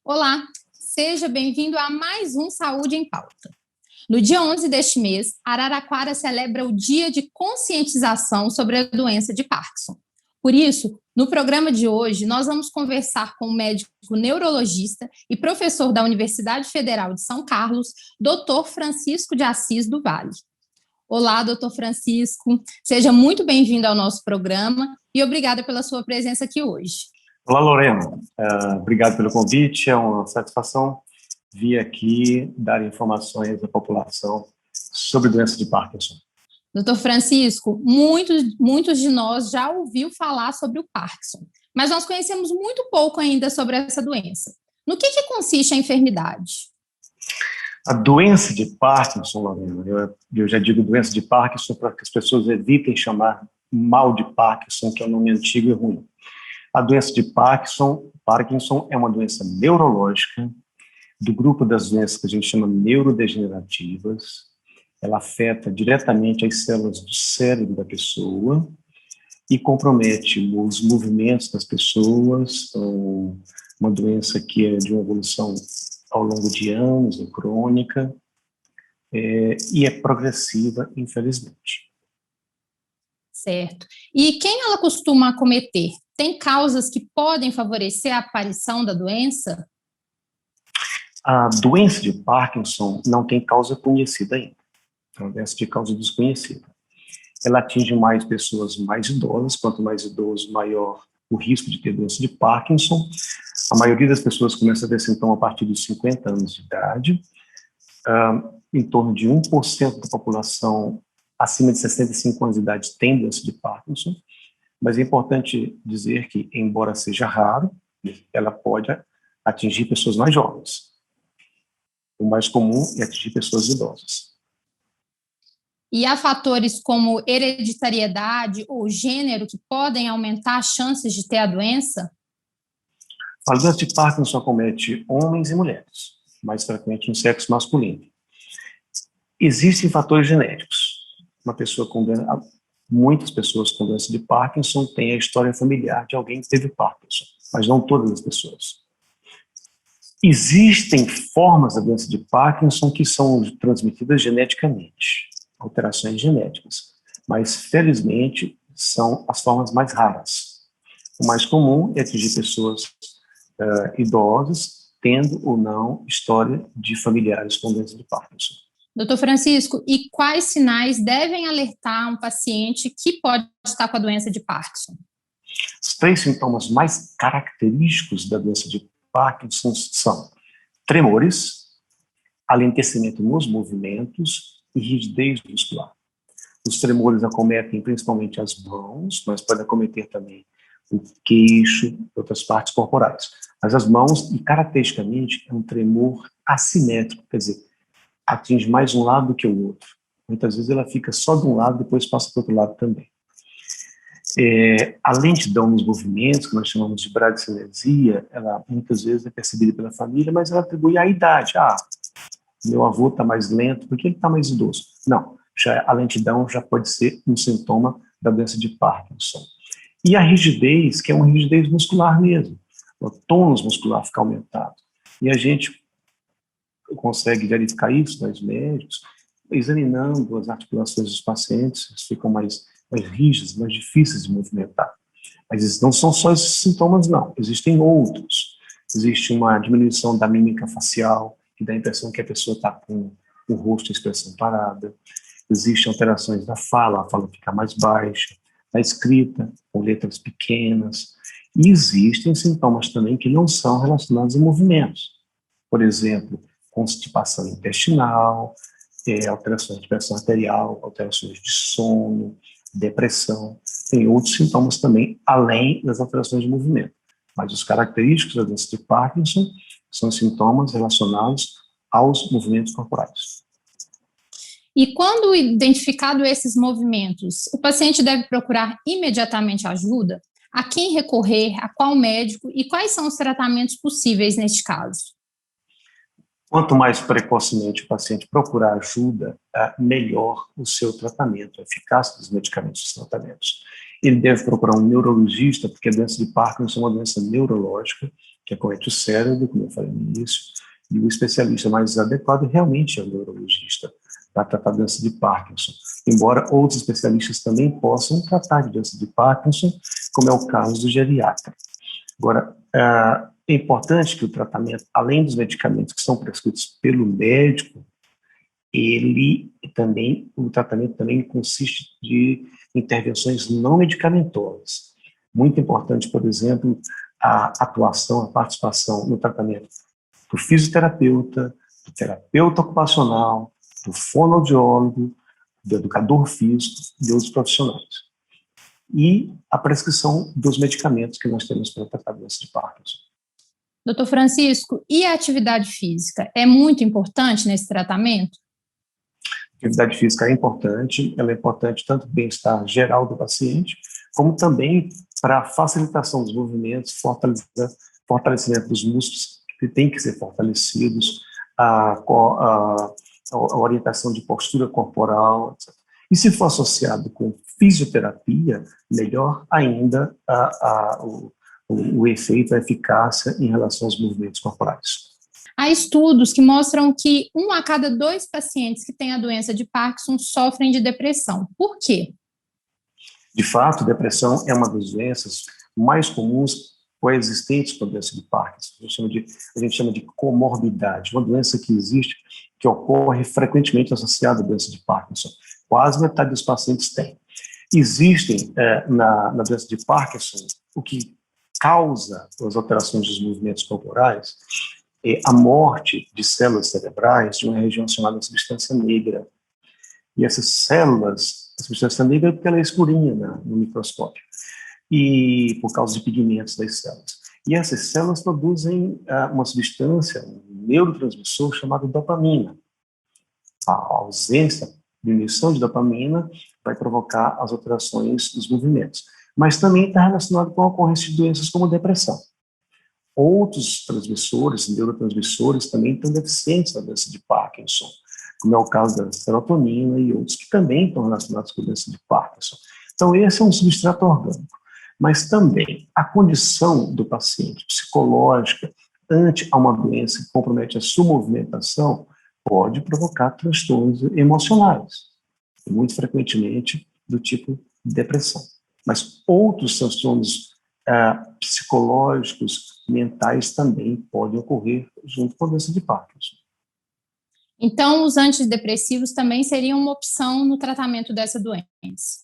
Olá, seja bem-vindo a mais um Saúde em Pauta. No dia 11 deste mês, Araraquara celebra o Dia de Conscientização sobre a doença de Parkinson. Por isso, no programa de hoje, nós vamos conversar com o médico neurologista e professor da Universidade Federal de São Carlos, Dr. Francisco de Assis do Vale. Olá, doutor Francisco, seja muito bem-vindo ao nosso programa e obrigada pela sua presença aqui hoje. Olá, Lorena. Obrigado pelo convite. É uma satisfação vir aqui dar informações à população sobre doença de Parkinson. Doutor Francisco, muitos de nós já ouviu falar sobre o Parkinson, mas nós conhecemos muito pouco ainda sobre essa doença. No que consiste a enfermidade? A doença de Parkinson, Lorena, eu já digo doença de Parkinson para que as pessoas evitem chamar mal de Parkinson, que é um nome antigo e ruim. A doença de Parkinson é uma doença neurológica do grupo das doenças que a gente chama neurodegenerativas. Ela afeta diretamente as células do cérebro da pessoa e compromete os movimentos das pessoas. Uma doença que é de uma evolução ao longo de anos, é crônica, e é progressiva, infelizmente. Certo. E quem ela costuma acometer? Tem causas que podem favorecer a aparição da doença? A doença de Parkinson não tem causa conhecida ainda. É uma doença de causa desconhecida. Ela atinge mais pessoas mais idosas. Quanto mais idoso, maior o risco de ter doença de Parkinson. A maioria das pessoas começa a ter sintoma a partir dos 50 anos de idade. Em torno de 1% da população acima de 65 anos de idade tem doença de Parkinson. Mas é importante dizer que, embora seja raro, ela pode atingir pessoas mais jovens. O mais comum é atingir pessoas idosas. E há fatores como hereditariedade ou gênero que podem aumentar as chances de ter a doença? A doença de Parkinson acomete homens e mulheres, mais frequente no sexo masculino. Existem fatores genéticos. Muitas pessoas com doença de Parkinson têm a história familiar de alguém que teve Parkinson, mas não todas as pessoas. Existem formas da doença de Parkinson que são transmitidas geneticamente, alterações genéticas, mas felizmente são as formas mais raras. O mais comum é atingir pessoas idosas, tendo ou não história de familiares com doença de Parkinson. Doutor Francisco, e quais sinais devem alertar um paciente que pode estar com a doença de Parkinson? Os 3 sintomas mais característicos da doença de Parkinson são tremores, alentecimento nos movimentos e rigidez muscular. Os tremores acometem principalmente as mãos, mas podem acometer também o queixo e outras partes corporais. Mas as mãos, e caracteristicamente, é um tremor assimétrico, quer dizer, atinge mais um lado do que o outro. Muitas vezes ela fica só de um lado, depois passa para o outro lado também. A lentidão nos movimentos, que nós chamamos de bradicinesia, ela muitas vezes é percebida pela família, mas ela atribui à idade. Meu avô está mais lento, por que ele está mais idoso? Não, a lentidão já pode ser um sintoma da doença de Parkinson. E a rigidez, que é uma rigidez muscular mesmo, o tônus muscular fica aumentado. E a gente consegue verificar isso, nós médicos, examinando as articulações dos pacientes, eles ficam mais rígidas, mais difíceis de movimentar. Mas não são só esses sintomas, não. Existem outros. Existe uma diminuição da mímica facial, que dá a impressão que a pessoa está com o rosto e a expressão parada. Existem alterações da fala, a fala fica mais baixa, a escrita, com letras pequenas. E existem sintomas também que não são relacionados a movimentos. Por exemplo, constipação intestinal, alterações de pressão arterial, alterações de sono, depressão. Tem outros sintomas também, além das alterações de movimento. Mas os característicos da doença de Parkinson são sintomas relacionados aos movimentos corporais. E quando identificado esses movimentos, o paciente deve procurar imediatamente ajuda? A quem recorrer? A qual médico? E quais são os tratamentos possíveis neste caso? Quanto mais precocemente o paciente procurar ajuda, melhor o seu tratamento, a eficácia dos medicamentos e dos tratamentos. Ele deve procurar um neurologista, porque a doença de Parkinson é uma doença neurológica, que acomete o cérebro, como eu falei no início, e o especialista mais adequado realmente é o neurologista para tratar a doença de Parkinson, embora outros especialistas também possam tratar de doença de Parkinson, como é o caso do geriatra. Agora, é importante que o tratamento, além dos medicamentos que são prescritos pelo médico, o tratamento também consiste de intervenções não medicamentosas. Muito importante, por exemplo, a atuação, a participação no tratamento do fisioterapeuta, do terapeuta ocupacional, do fonoaudiólogo, do educador físico e de outros profissionais. E a prescrição dos medicamentos que nós temos para tratar a doença de Parkinson. Doutor Francisco, e a atividade física é muito importante nesse tratamento? A atividade física é importante, ela é importante tanto para o bem-estar geral do paciente, como também para a facilitação dos movimentos, fortalecimento dos músculos que têm que ser fortalecidos, a orientação de postura corporal, etc. E se for associado com fisioterapia, melhor ainda o efeito, a eficácia em relação aos movimentos corporais. Há estudos que mostram que 1 a cada 2 pacientes que têm a doença de Parkinson sofrem de depressão. Por quê? De fato, depressão é uma das doenças mais comuns coexistentes com a doença de Parkinson. A gente chama de comorbidade, uma doença que existe, que ocorre frequentemente associada à doença de Parkinson. Quase metade dos pacientes tem. Existem, na doença de Parkinson, o que causa as alterações dos movimentos corporais é a morte de células cerebrais de uma região chamada substância negra. E essas células, a substância negra é porque ela é escurinha no microscópio, e por causa de pigmentos das células. E essas células produzem uma substância, um neurotransmissor chamado dopamina. A ausência, diminuição de dopamina vai provocar as alterações dos movimentos. Mas também está relacionado com a ocorrência de doenças como depressão. Outros transmissores, neurotransmissores, também estão deficientes na doença de Parkinson, como é o caso da serotonina e outros que também estão relacionados com a doença de Parkinson. Então, esse é um substrato orgânico. Mas também a condição do paciente psicológica ante a uma doença que compromete a sua movimentação pode provocar transtornos emocionais, muito frequentemente do tipo depressão. Mas outros transtornos psicológicos, mentais também podem ocorrer junto com a doença de Parkinson. Então, os antidepressivos também seriam uma opção no tratamento dessa doença?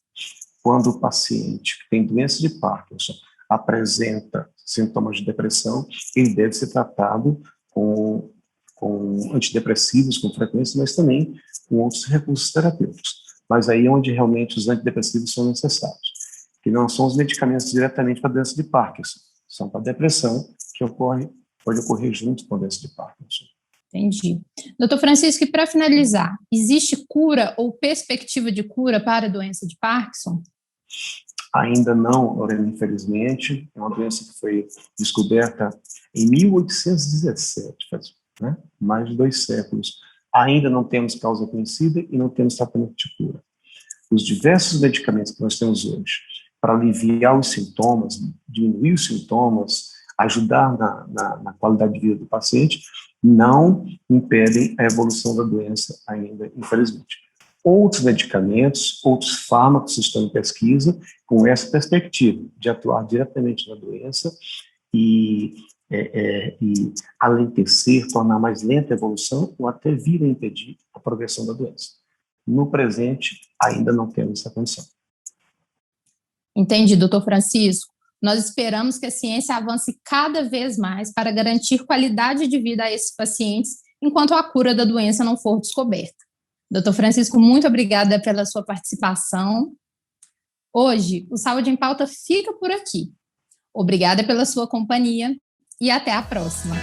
Quando o paciente que tem doença de Parkinson apresenta sintomas de depressão, ele deve ser tratado com antidepressivos com frequência, mas também com outros recursos terapêuticos. Mas aí é onde realmente os antidepressivos são necessários, que não são os medicamentos diretamente para a doença de Parkinson, são para a depressão, que pode ocorrer junto com a doença de Parkinson. Entendi. Doutor Francisco, e para finalizar, existe cura ou perspectiva de cura para a doença de Parkinson? Ainda não, Lorena, infelizmente. É uma doença que foi descoberta em 1817, faz mais de 2 séculos. Ainda não temos causa conhecida e não temos tratamento de cura. Os diversos medicamentos que nós temos hoje para aliviar os sintomas, diminuir os sintomas, ajudar na qualidade de vida do paciente, não impedem a evolução da doença ainda, infelizmente. Outros medicamentos, outros fármacos estão em pesquisa com essa perspectiva de atuar diretamente na doença e alentecer, tornar mais lenta a evolução ou até vir a impedir a progressão da doença. No presente, ainda não temos essa condição. Entendi, doutor Francisco. Nós esperamos que a ciência avance cada vez mais para garantir qualidade de vida a esses pacientes enquanto a cura da doença não for descoberta. Doutor Francisco, muito obrigada pela sua participação. Hoje, o Saúde em Pauta fica por aqui. Obrigada pela sua companhia e até a próxima.